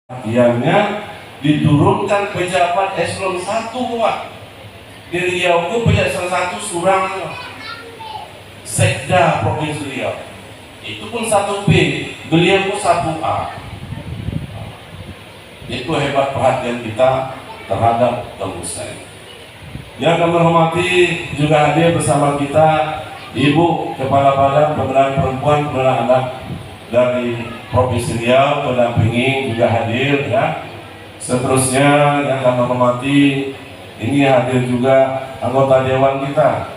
Akhirnya diturunkan pejabat eselon 1 Pak. Di Riau itu pejabat eselon 1 surang Sekda Provinsi Riau. Itu pun 1B, beliau pun 1A. Itu hebat perhatian kita terhadap Dr. Hussein. Yang kami hormati juga hadir bersama kita Ibu Kepala Badan Pemberdayaan Perempuan Pemberdayaan Anak dari Provinsi Riau, mendampingi juga hadir ya. Seterusnya yang kami hormati, ini hadir juga anggota dewan kita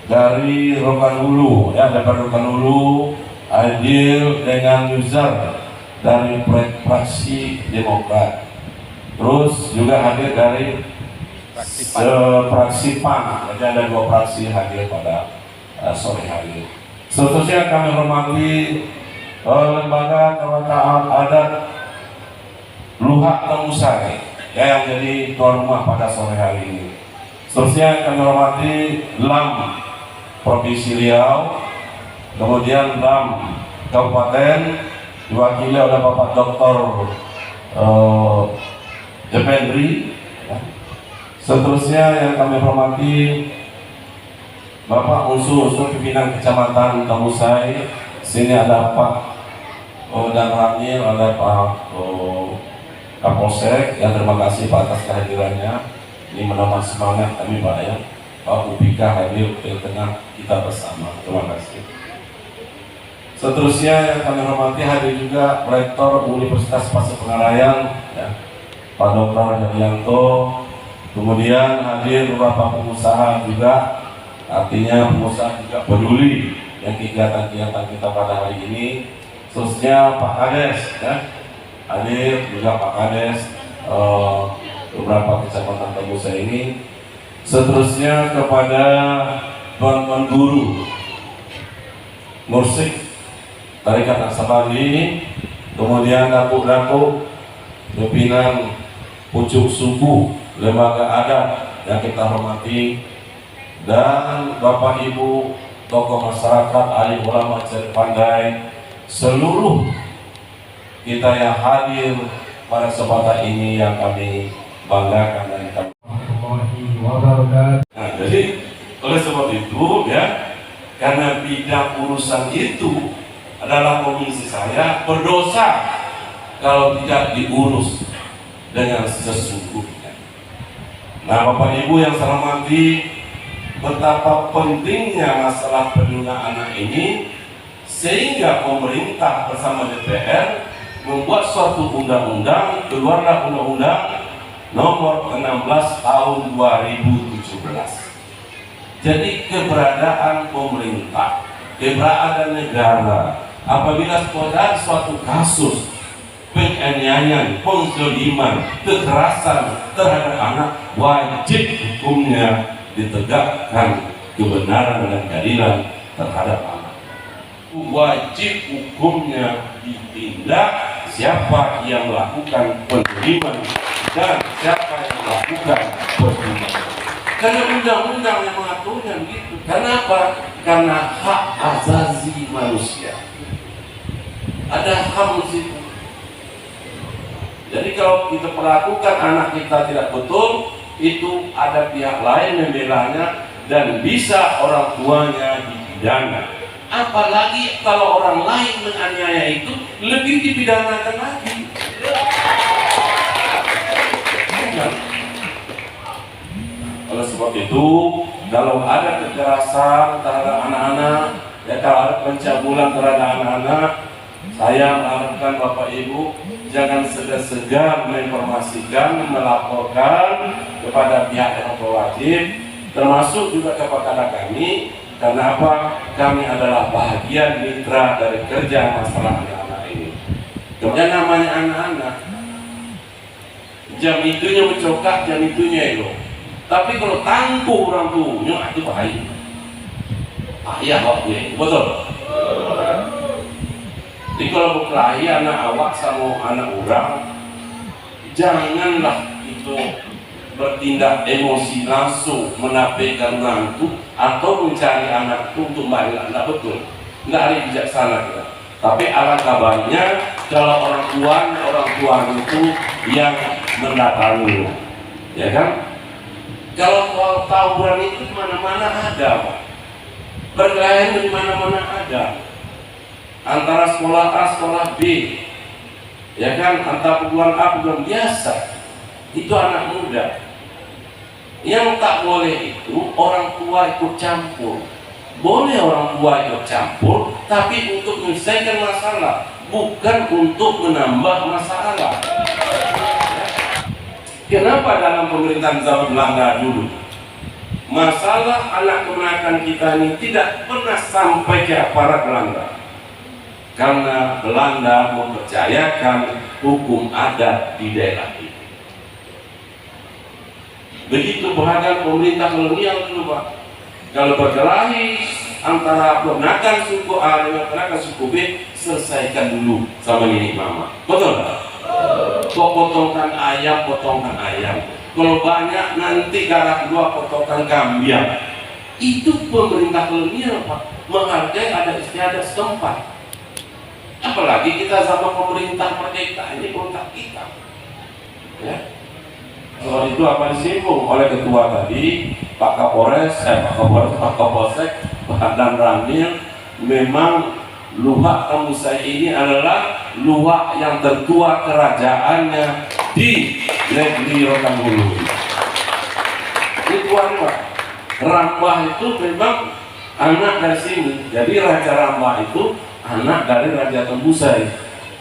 dari Rokan Hulu ya, dapat Rokan Hulu hadir dengan user dari fraksi Demokrat. Terus juga hadir dari fraksi PAN. Jadi ada 2 fraksi hadir pada sore hari. Seterusnya kami hormati Lembaga Kewargaan Adat Luhak Temusai ya, yang jadi tuan rumah pada sore hari ini. Seterusnya kami hormati LAM Provinsi Riau, kemudian LAM Kabupaten diwakili oleh Bapak Dr. Jependri ya. Seterusnya yang kami hormati Bapak unsur pimpinan Kecamatan Temusai. Sini ada Pak dan Ramil, ada Pak Kapolsek, yang terima kasih Pak atas kehadirannya. Ini menambah semangat kami Pak ya. Pak Upika hadir di tengah kita bersama. Terima kasih. Seterusnya yang kami hormati hadir juga Rektor Universitas Pasir Pengarayan ya, Pak Dr. Hadianto. Kemudian hadir beberapa pengusaha juga, artinya pengusaha juga peduli yang kegiatan-kegiatan kita pada hari ini. Khususnya Pak Kades ya, hadir juga Pak Kades beberapa kecamatan Temusai ini. Seterusnya kepada teman-teman guru Mursik Tarikat Naksabandi, kemudian datuk-datuk pimpinan pucuk suku lembaga adat yang kita hormati, dan Bapak Ibu tokoh masyarakat, ahli ulama cerdik pandai, seluruh kita yang hadir pada kesempatan ini yang kami banggakan dan kami. Nah, jadi oleh sebab itu ya, karena bidang urusan itu adalah komisi saya, berdosa kalau tidak diurus dengan sesungguhnya. Nah, Bapak Ibu yang saya hormati, betapa pentingnya masalah perlindungan anak ini, sehingga pemerintah bersama DPR membuat suatu undang-undang, keluarlah undang-undang nomor 16 tahun 2017. Jadi keberadaan pemerintah, keberadaan negara, apabila ada suatu kasus penganiayaan, penzaliman, kekerasan terhadap anak, wajib hukumnya ditegakkan kebenaran dan keadilan terhadap anak. Wajib hukumnya ditindak siapa yang melakukan penzaliman dan siapa yang melakukan perzinahan. Karena undang-undang yang mengaturnya begitu. Kenapa? Karena hak asasi manusia. Ada HAM di situ. Jadi kalau kita perlakukan anak kita tidak betul, itu ada pihak lain membelanya dan bisa orang tuanya dipidana. Apalagi kalau orang lain menganiaya itu, lebih dipidanakan lagi. Oleh sebab itu, kalau ada kekerasan terhadap anak-anak, ya kalau ada pencabulan terhadap anak-anak, saya mengharapkan Bapak Ibu jangan segan-segan menginformasikan, melaporkan kepada pihak yang berwajib, termasuk juga kepada kami. Karena apa? Kami adalah bagian mitra dari kerja masalah anak-anak ini. Kemudian namanya anak-anak, jam itunya mencokak, jam itunya itu. Tapi kalau tangguh orang tuanya itu bahaya. Ayah waktu betul. Jadi kalau berkelahi anak awak sama anak orang, janganlah itu bertindak emosi langsung menafikan orang itu atau mencari anak itu untuk balik anak, betul. Nggak ada bijaksana kita. Tapi alangkah baiknya kalau orang tua itu yang mendatangi, ya kan? Kalau tawuran itu mana-mana ada, Pak. Berkelahi di mana-mana ada. Antara sekolah A, sekolah B, ya kan? Antara perguruan A, perguruan biasa. Itu anak muda. Yang tak boleh itu orang tua ikut campur. Boleh orang tua ikut campur, tapi untuk menyelesaikan masalah, bukan untuk menambah masalah. Kenapa dalam pemerintahan zaman Belanda dulu masalah anak kemenakan kita ini tidak pernah sampai ke aparat Belanda? Karena Belanda mempercayakan hukum adat di daerah itu. Begitu beragam pemerintah kolonial dulu, Pak. Kalau berkelahi antara ponakan suku A dengan ponakan suku B, selesaikan dulu sama nenek mama. Betul tak? Kok potongkan ayam, potongkan ayam. Kalau banyak nanti darah kedua potongkan kambing. Itu pemerintah kolonial, Pak. Menghargai adat istiadat setempat. Apalagi kita sama pemerintah merdeka, ini pemerintah kita. Ya. Soal itu apa disinggung oleh ketua tadi, Pak Kapolsek, Pak Dan Ramil, memang luhak Tambusai ini adalah luhak yang tertua kerajaannya di negeri Rokanhulu. Ini tuan, Pak. Rambah itu memang anak dari sini. Jadi Raja Rambah itu anak dari Raja Tambusai,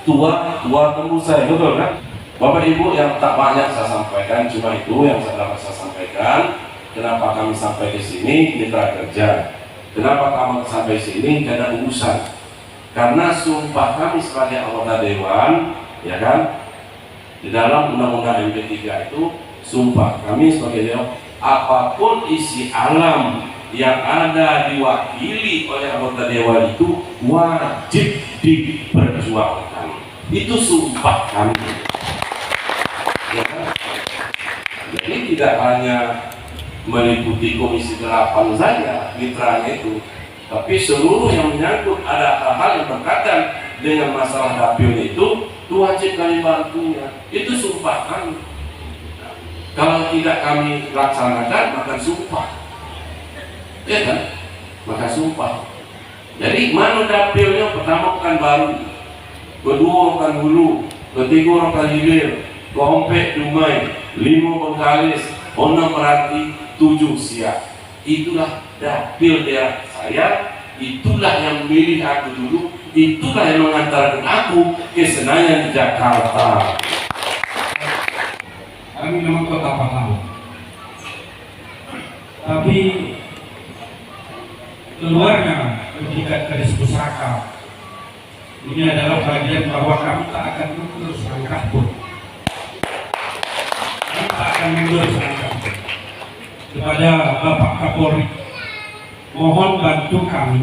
tua Tambusai, betul kan? Bapak Ibu, yang tak banyak saya sampaikan, cuma itu yang dapat saya sampaikan. Kenapa kami sampai ke sini? Mitra kerja. Kenapa kami sampai sini? Karena urusan. Karena sumpah kami sebagai anggota dewan, ya kan, di dalam undang-undang MP3 itu, sumpah kami sebagai dewan, apapun isi alam yang ada diwakili oleh anggota dewan itu wajib diperjuangkan. Itu sumpah kami. Ya kan? Jadi tidak hanya meliputi Komisi 8 saja mitranya itu, tapi seluruh yang menyangkut ada hal-hal yang berkaitan dengan masalah dapil itu wajib kami bantunya. Itu sumpah kami. Nah, kalau tidak kami laksanakan maka sumpah, ya kan? Maka sumpah. Jadi mana dapilnya? Pertama Pekanbaru, kedua Rokanhulu, ketiga Rokanhilir, Keompek Dumai, 5 Bengkalis, 6 Meranti, 7 Siak. Itulah dapil daerah saya, itulah yang memilih aku dulu, itulah yang mengantarkan aku ke Senayan Jakarta. Kami memang kota pahlawan, tapi keluarnya ketika Kadis Pusaka ini adalah bagian bahwa kami tak akan mundur selangkah pun. Akan mundur selangkah kepada Bapak Kapolri. Mohon bantu kami,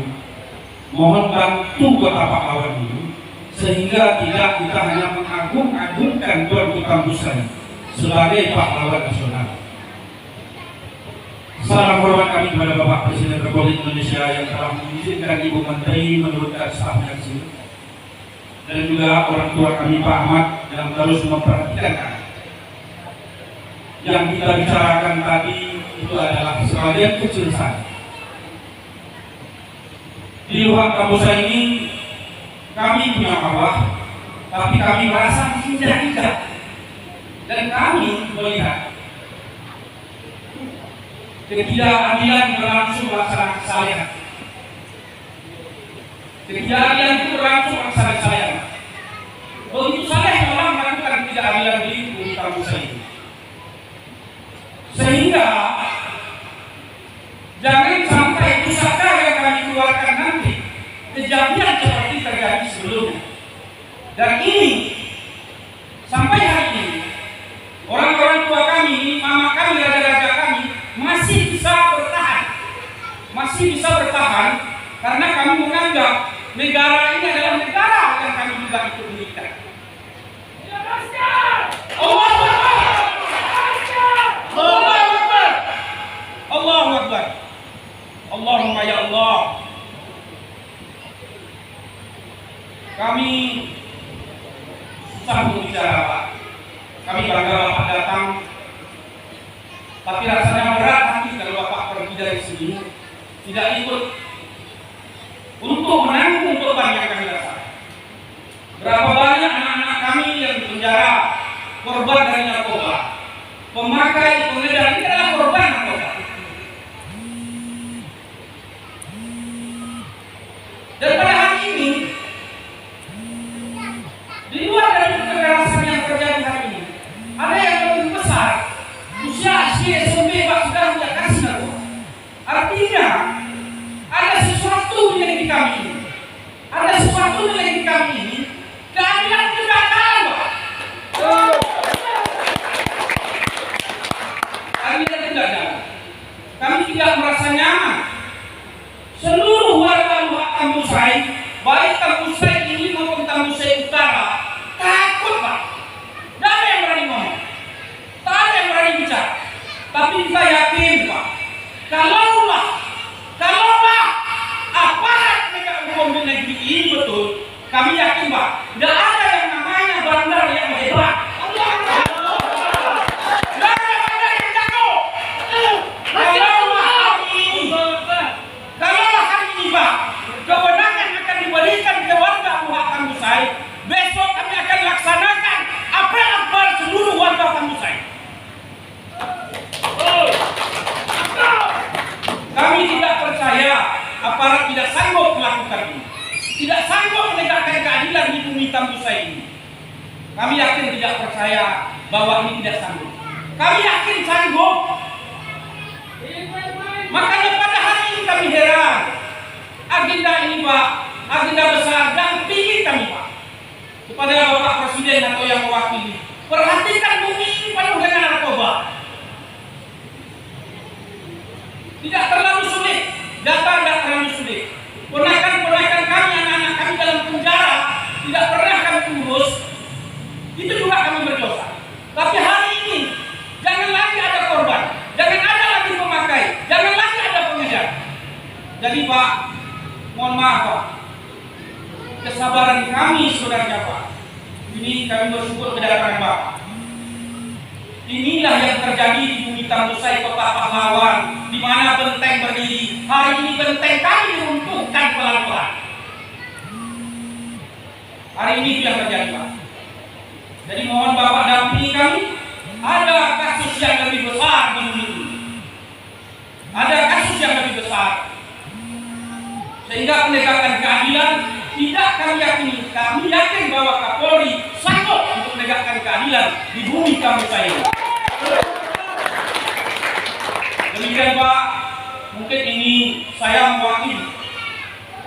mohon bantu Kota Pahlawan ini, sehingga tidak kita hanya mengagung-agungkan Tuan Tambusai sebagai pahlawan nasional. Salam hormat kami kepada Bapak Presiden Republik Indonesia yang telah mengizinkan Ibu Menteri menurunkan stafnya di sini, dan juga orang tua kami Pak Ahmad yang terus memperhatikan kami. Yang kita bicarakan tadi itu adalah sebagian kecil saja. Di luar Tambusai ini kami punya Allah, tapi kami merasa indah-indah, dan kami melihat ketidakadilan berlangsung melaksanakan saya. Ketidakadilan itu berlangsung melaksanakan saya. Begitu saya orang melakukan ketidakadilan di Tambusai ini. Sehingga jangan sampai pusaka yang kami keluarkan nanti kejadian seperti terjadi sebelumnya. Dan ini sampai hari ini orang-orang tua kami, mama kami, raja-raja kami masih bisa bertahan karena kami menganggap negara ini adalah negara yang kami juga ikut berikan. Allahu Akbar. Allahu Akbar. Allahumma ya Allah. kami susah untuk bicara Pak. Kami bangga Bapak datang, tapi rasanya berat hati kalau Bapak pergi dari sini tidak ikut untuk menanggung beban yang kami rasakan. Berapa banyak anak-anak kami yang di penjara, korban dari narkoba, pemakai, pengedar, ini adalah korban narkoba. Dan pada hari ini, di luar dari kekerasan yang terjadi hari ini, ada yang lebih besar, usia SMP Pak sudah tidak kasih narkoba. Artinya, ada sesuatu di negeri kami ini, ada sesuatu di negeri kami ini, keadilan tidak kalah Pak. Keadilan tidak jalan. Kami tidak merasa nyaman. Seluruh warga Luhak Tambusai, baik Tambusai ini maupun Tambusai Utara, takut Pak. Tidak ada yang berani ngomong, tak ada yang berani bicara. Tapi kita yakin Pak, kalaulah aparat penegak hukum di negeri ini betul, kami yakin Pak, tidak ada yang namanya bandar yang hebat. Kewenangan akan diberikan ke warga Luhak Tambusai. Besok kami akan laksanakan apel akbar seluruh warga Tambusai. Kami tidak percaya aparat tidak sanggup melakukan ini, tidak sanggup menegakkan keadilan di bumi Tambusai ini. Kami yakin tidak percaya bahwa ini tidak sanggup. Kami yakin sanggup. Makanya pada hari ini kami heran. Agenda ini Pak, agenda besar dan tinggi kami Pak, kepada Bapak Presiden atau yang mewakili. Perhatikan bumi ini penuh dengan narkoba. Tidak terlalu sulit, data tidak terlalu sulit. Ponakan-ponakan kami, anak-anak kami dalam penjara, tidak pernah kami urus. Itu juga kami berdosa. Tapi hari ini, jangan lagi ada korban, jangan ada lagi pemakai, jangan lagi ada pengejar. Jadi Pak, mohon maaf Pak, kesabaran kami sebenarnya Pak, ini kami bersyukur kedatangan Bapak. Inilah yang terjadi di bumi Tambusai Kota Pahlawan, di mana benteng berdiri. Hari ini benteng kami diruntuhkan pelan-pelan. Hari ini itu yang terjadi Pak. Jadi mohon Bapak dampingi kami. Ada kasus yang lebih besar di bumi ini. Ada kasus yang lebih besar. Sehingga penegakan keadilan tidak kami yakini. Kami yakin bahwa Kapolri sanggup untuk menegakkan keadilan di bumi Tambusai ini. Demikian Pak, mungkin ini saya mewakili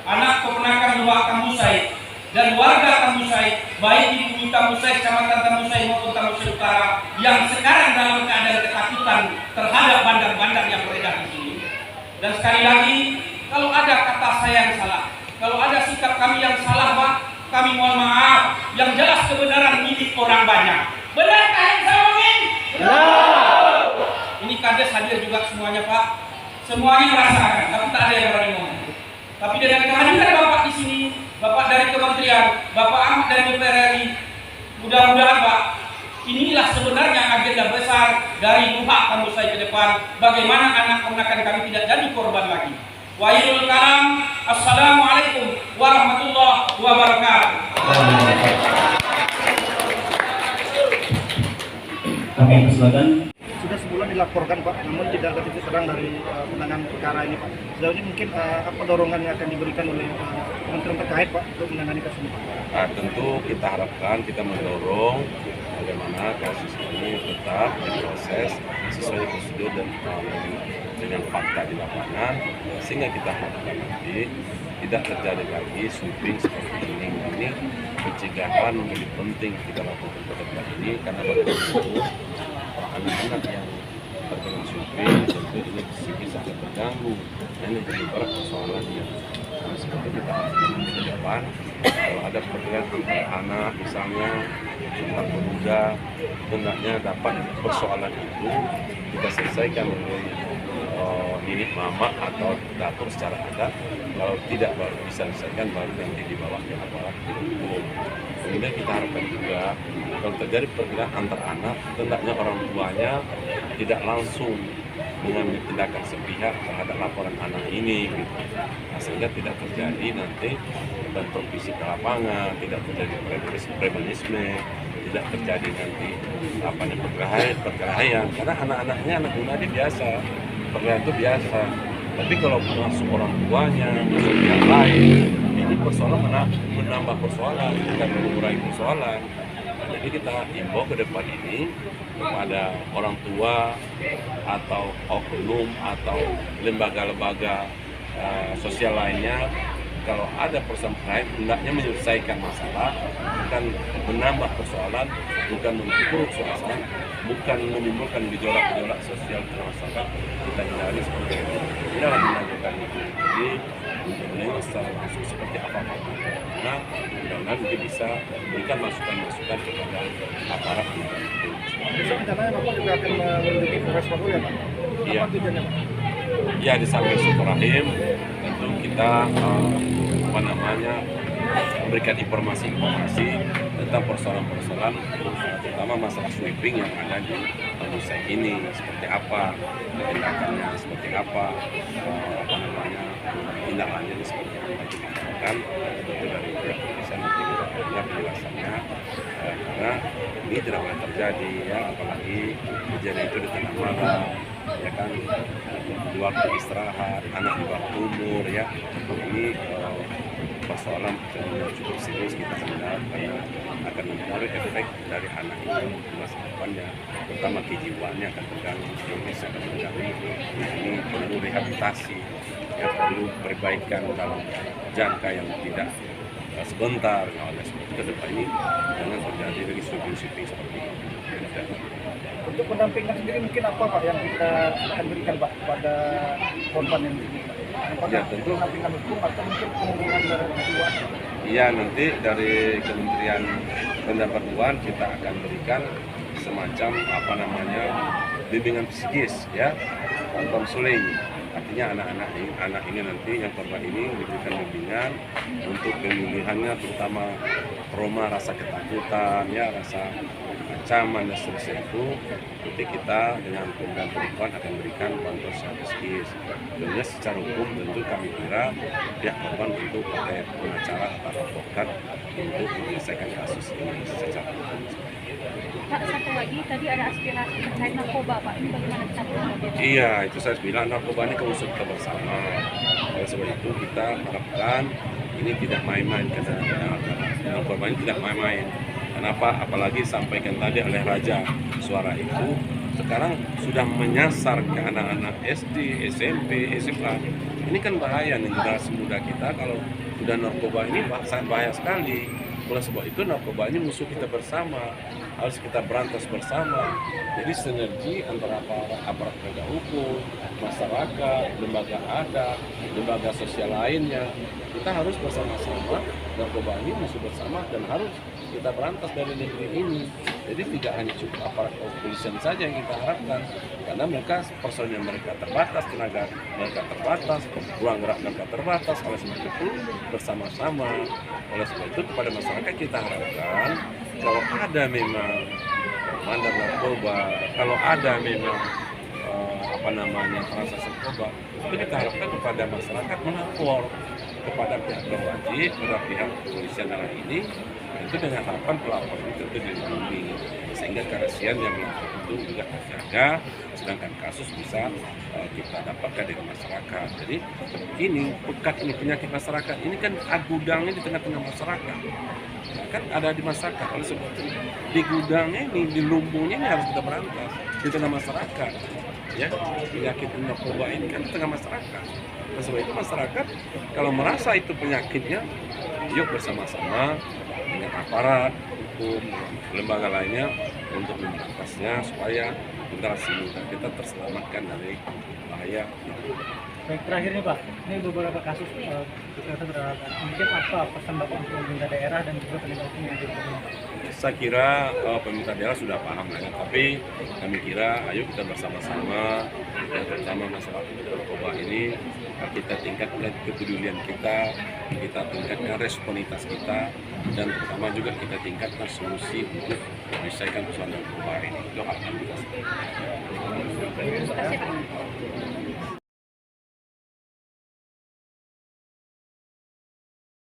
anak keponakan Luhak Tambusai dan warga Tambusai, baik di bumi Tambusai, Kecamatan Tambusai maupun Tambusai Utara, yang sekarang dalam keadaan ketakutan terhadap bandar-bandar yang beredar di sini. Dan sekali lagi, kalau ada kata saya yang salah, kalau ada sikap kami yang salah Pak, kami mohon maaf. Yang jelas kebenaran milik orang banyak. Benarkah yang saya omongin? Benar. Ini kades hadir juga semuanya Pak. Semuanya merasakan, tapi tak ada yang berani ngomong. Tapi dengan kehadiran Bapak di sini, Bapak dari Kementerian, Bapak Ahmad dari DPR RI, mudah-mudahan Pak, inilah sebenarnya agenda besar dari Luhak Tambusai ke depan. Bagaimana anak ponakan kami tidak jadi korban lagi. Wa'ilul kalam, assalamualaikum warahmatullahi wabarakatuh. Kami persilakan. Sudah sebulan dilaporkan Pak, namun tidak ada titik terang dari penanganan perkara ini Pak. Sejauh ini mungkin apa dorongan yang akan diberikan oleh kementerian terkait Pak untuk menangani kasus ini? Tentu kita harapkan, kita mendorong bagaimana kasus ini tetap diproses sesuai prosedur dan dengan fakta di lapangan, sehingga kita harapkan nanti tidak terjadi lagi sweeping seperti ini. Ini pencegahan menjadi penting kita lakukan ke depan ini, karena bagaimanapun anak-anak yang terkena sweeping tentu ini bisa terganggu. Ini jadi berat persoalannya. Seperti kita harapkan ke depan, kalau ada pergerakan anak misalnya tentang pemuda, hendaknya dapat persoalan itu kita selesaikan oleh ini mama atau dapur secara adat. Kalau tidak baru bisa diselesaikan, baru nanti dibawa ke aparat hukum. Kemudian kita harapkan juga kalau terjadi perbedaan antar anak, hendaknya orang tuanya tidak langsung mengambil tindakan sepihak terhadap laporan anak ini, gitu. Nah, sehingga tidak terjadi nanti bentrok fisik ke lapangan, tidak terjadi premanisme, tidak terjadi nanti perkelahian, karena anak-anaknya anak muda ini biasa, perkelahian itu biasa. Tapi kalau masuk orang tuanya, masuk yang lain, ini persoalan menambah persoalan, bukan mengurangi persoalan. Jadi kita himbau ke depan ini kepada orang tua atau oknum atau lembaga-lembaga sosial lainnya, kalau ada persoalan terkait, hendaknya menyelesaikan masalah, bukan menambah persoalan, bukan memperburuk suasana, bukan menimbulkan gejolak-gejolak sosial di masyarakat. Kita hindari seperti itu. Jangan melakukan itu. Jadi untuk menengok secara langsung seperti apa karena mudah-mudahan mungkin bisa memberikan masukan-masukan kepada aparat. Besok rencananya Bapak juga akan mengunjungi Polres Palu ya Pak? Iya. Apa tujuannya Pak? Ya, di samping Syukurahim tentu kita memberikan informasi tentang persoalan-persoalan terutama masalah sweeping yang ada di Nusa ini, seperti apa tindakannya, seperti apa tindak lanjutnya seperti apa dilakukan. Itu dari pihak kepolisian nanti kita lihat penjelasannya, karena ini tidak boleh terjadi ya, apalagi kejadian itu di tengah malam ya kan, di waktu istirahat, anak di bawah umur ya. Ini persoalan yang cukup serius kita sadar karena akan mempengaruhi efek dari anak itu di masa depannya, terutama kejiwaannya akan terganggu, psikologisnya akan terganggu. Nah, ini perlu rehabilitasi, ya, perlu perbaikan dalam jangka yang tidak sebentar. Nah, oleh sebab itu ke depan ini jangan terjadi lagi sweeping seperti ini. Untuk pendampingan sendiri mungkin apa Pak yang kita akan berikan Pak kepada korban yang ini? Ya, tentu pendampingan hukum atau mungkin penghubungan dari orang tua? Iya, nanti dari Kementerian Pendapatan kita akan berikan semacam bimbingan psikis ya, konseling. Artinya anak ini nanti yang korban ini diberikan bimbingan untuk pemilihannya, terutama trauma, rasa ketakutan ya, rasa ancaman dan seterusnya itu. Nanti kita dengan Kementerian Perempuan akan berikan bantuan secara psikis. Tentunya secara hukum tentu kami kira pihak korban tentu pakai pengacara atau advokat untuk menyelesaikan kasus ini secara hukum. Pak, satu lagi tadi ada aspirasi terkait narkoba, Pak. Ini bagaimana kita menanggapi? Iya, itu saya bilang narkoba ini unsur kita bersama. Oleh sebab itu kita harapkan ini tidak main-main, karena narkoba ini tidak main-main. Kenapa? Apalagi sampaikan tadi oleh Raja, suara itu sekarang sudah menyasar ke anak-anak SD, SMP, SMA. Ini kan bahaya nih generasi muda kita kalau sudah narkoba ini sangat bahaya sekali. Oleh sebab itu narkoba ini musuh kita bersama, harus kita berantas bersama. Jadi sinergi antara aparat penegak hukum, masyarakat, lembaga adat, lembaga sosial lainnya, kita harus bersama-sama. Narkoba ini musuh bersama dan harus kita berantas dari negeri ini. Jadi tidak hanya cukup aparat kepolisian saja yang kita harapkan, karena mereka personil mereka terbatas, tenaga mereka terbatas, ruang gerak mereka terbatas. Oleh sebab itu bersama-sama. Oleh sebab itu kepada masyarakat kita harapkan kalau ada memang bandar narkoba, kalau ada memang transaksi narkoba, itu kita harapkan kepada masyarakat melapor kepada pihak berwajib, kepada pihak kepolisian dalam ini. Itu dengan harapan pelapor itu dilindungi sehingga kerahasiaan yang melapor itu juga terjaga, sedangkan kasus bisa kita dapatkan dari masyarakat. Jadi ini pekat ini penyakit masyarakat ini kan gudangnya di tengah-tengah masyarakat, kan ada di masyarakat. Oleh sebab itu di gudangnya ini, di lumbungnya ini harus kita berantas di tengah masyarakat. Ya, penyakit narkoba ini kan di tengah masyarakat. Oleh sebab itu masyarakat kalau merasa itu penyakitnya, yuk bersama-sama dengan aparat hukum, lembaga lainnya untuk memberantasnya supaya generasi muda kita terselamatkan dari bahaya. Baik, terakhir nih Pak, ini beberapa kasus kekerasan terhadap anak. Mungkin apa pesan Bapak untuk pemerintah daerah dan juga penegak hukum yang ada di Saya kira pemerintah daerah sudah paham lah ya, tapi kami kira ayo kita bersama-sama, yang terutama masalah narkoba ini kita tingkatkan kepedulian kita tingkatkan responitas kita, dan terutama juga kita tingkatkan solusi untuk menyelesaikan persoalan narkoba ini. Itu harapan kita. Terima kasih Pak.